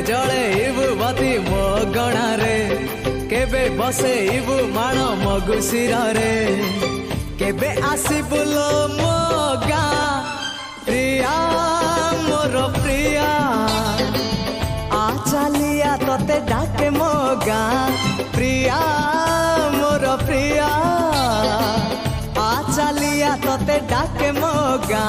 जले इबु बाती मो गणा रे केबे बसे इबु माण मगु सिरा रे केबे आसी बुलो मो गा प्रिया मोर प्रिया आ चलिया तते डाके मो गा प्रिया मोर प्रिया आ चलिया तते डाके मो गा।